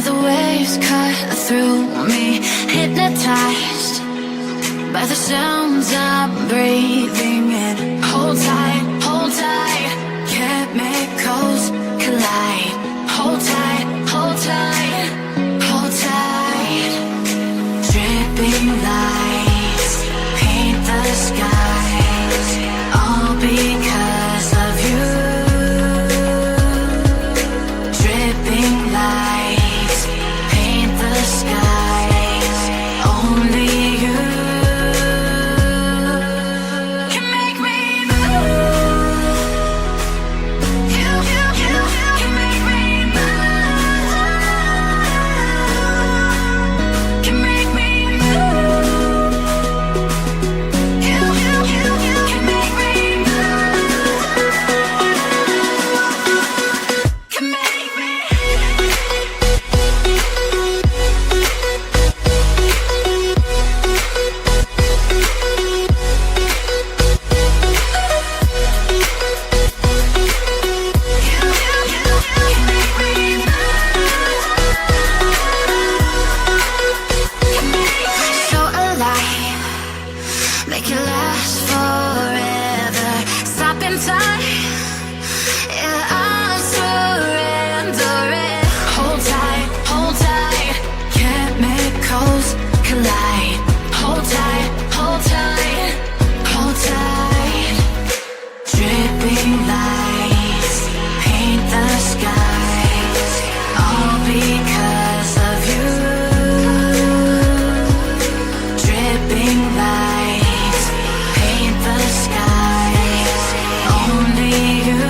Hear the waves cut through me, hypnotized by the sounds I'm breathing in. Hold tight, chemicals collide. Hold tight, hold tight, hold tight. Dripping lights paint the skies, all because of you. Dripping lights paint the skies, only you can make me move. You can make me move. Can make me move. You can make me move. Can make me. So alive, make it last forever. Stop in time, yeah, I'm surrendering. Hold tight, chemicals collide. Hold tight, hold tight, hold tight. Dripping lights paint the skies, all because of you. Dripping lights paint the skies, only you.